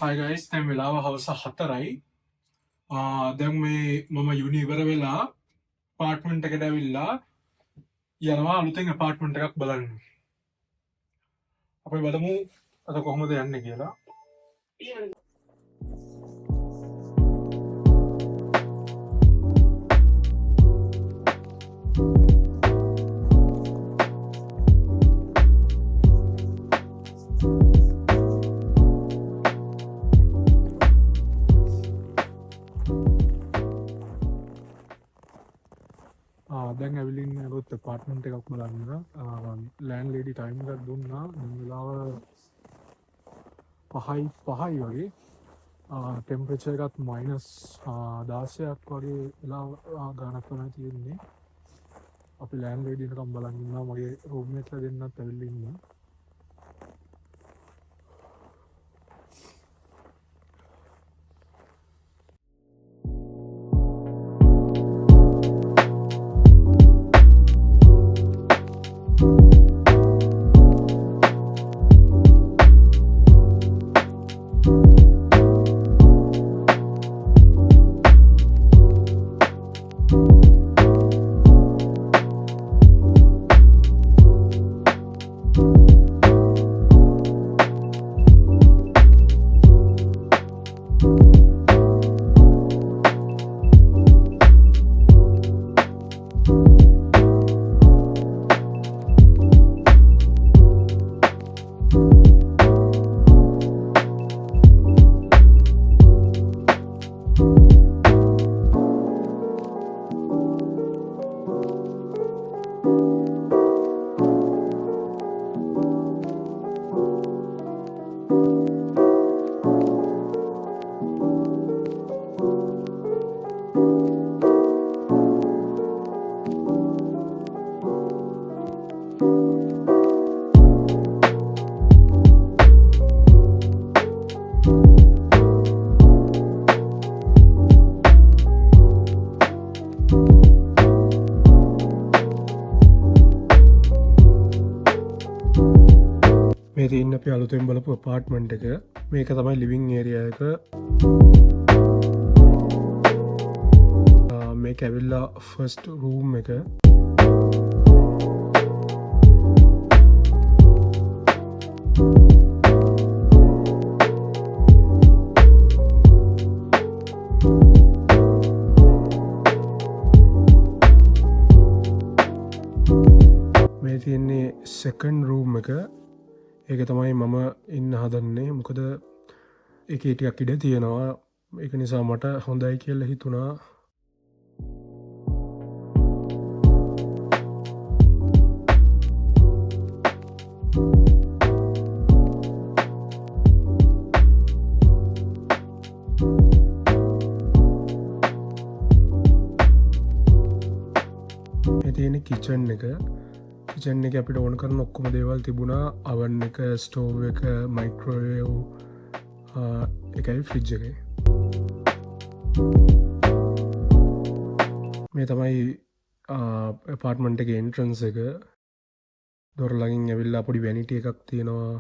Hi guys, දැන් වෙලාව හවස 4යි. දැන් මේ මම යුනි ඉවර වෙලා අපාර්ට්මන්ට් එකට ඇවිල්ලා යනවා අලුතෙන් අපාර්ට්මන්ට් එකක් බලන්න. අපි බලමු අද කොහොමද යන්නේ කියලා. දැන් ඇවිල්ලා ඉන්නේ අලුත් අපාර්ට්මන්ට් එකක් බලන්න. ලෑන්ඩ් ලේඩි ටයිම් එකක් දුන්නා. දැන් වෙලාව 5යි වගේ. ටෙම්පරේචර් එකත් -16ක් වගේ වෙලාව ගානක් තමයි තියෙන්නේ. අපි ලෑන්ඩ් ලේඩි එකක් බලන් ඉන්නවා. මගේ රූම්මේට්ලා දෙන්නත් ඇවිල්ලා ඉන්නවා. මේ තියෙන්නේ අපි අලුතෙන් බලපු අපාර්ට්මන්ට් එක. මේක තමයි ලිවිං ඒරියා එක. මේක ඇවිල්ලා ෆස්ට් රූම් එක. මේ තියෙන්නේ සෙකන්ඩ් රූම් එක. ඒක තමයි මම ඉන්න හදන්නේ. මොකද ඒකේ ටිකක් ඉඩ තියෙනවා. ඒක නිසා මට හොඳයි කියලා හිතුණා. මේ තියෙන්නේ කිචන් එක. කිචන් එක අපිට ඕන කරන ඔක්කොම දේවල් තිබුණා. අවන් එක, ස්ටෝව් එක, මයික්‍රෝවේව් එකයි ෆ්‍රිජ් එකයි. මේ තමයි අපාර්ට්මන්ට් එකේ එන්ට්‍රන්ස් එක. දොර ළඟින් ඇවිල්ලා පොඩි වැනිටි එකක් තියෙනවා.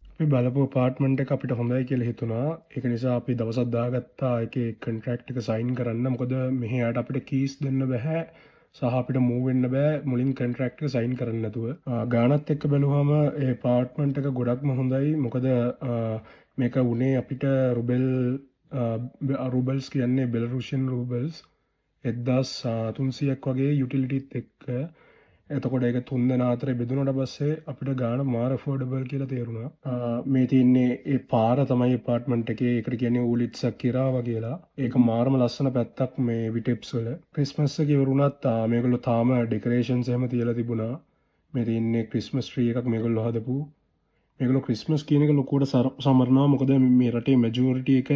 අපි බලපු අපාර්ට්මන්ට් එක අපිට හොඳයි කියලා හිතුණා. ඒක නිසා අපි දවසක් දාගත්තා ඒකේ කොන්ට්‍රැක්ට් එක සයින් කරන්න. මොකද මෙහි යට අපිට කීස් දෙන්න බෑ. සහ අපිට මූව් වෙන්න බෑ මුලින් කොන්ට්‍රැක්ට් එක සයින් කරන්න නැතුව. ගානත් එක්ක බැලුවම ඒ අපාර්ට්මන්ට් එක ගොඩක්ම හොඳයි. මොකද මේක උනේ අපිට රුබල්ස් කියන්නේ බෙලරුසියන් රුබල්ස් 1300ක් වගේ යුටිලිටිත් එක්ක. එතකොට ඒක 3 දෙනා අතර බෙදුනට පස්සේ අපිට ගාන මාර අෆෝඩබල් කියලා තේරුණා. මේ තියන්නේ ඒ පාර තමයි අපාර්ට්මන්ට් එකේ. ඒකට කියන්නේ ඌලිට්සක් කිරාවා කියලා. ඒක මාරම ලස්සන පැත්තක් මේ විටෙප්ස් වල. ක්‍රිස්මස් එක ඉවරුණත් මේගොල්ලෝ තාම ඩෙකොරේෂන්ස් එහෙම තියලා තිබුණා. මේ තියන්නේ ක්‍රිස්මස් ට්‍රී එකක් මේගොල්ලෝ හදපු. මේගොල්ලෝ ක්‍රිස්මස් කියන එක ලොකුවට සමරනවා. මොකද මේ රටේ මැජොරිටි එක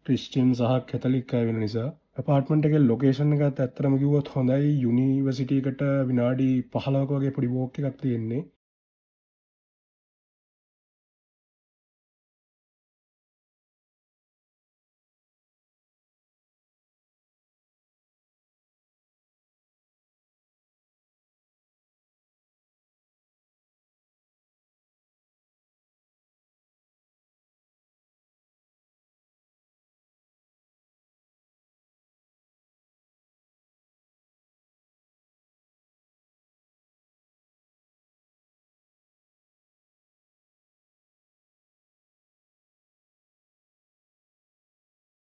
ක්‍රිස්ටියන් සහ කැතලික් අය වෙන නිසා. අපාර්ට්මන්ට් එකේ ලොකේෂන් එකත් ඇත්තටම කිව්වොත් හොඳයි. යුනිවර්සිටි එකට විනාඩි 15ක වගේ පොඩි වෝක් එකක් තියෙන්නේ.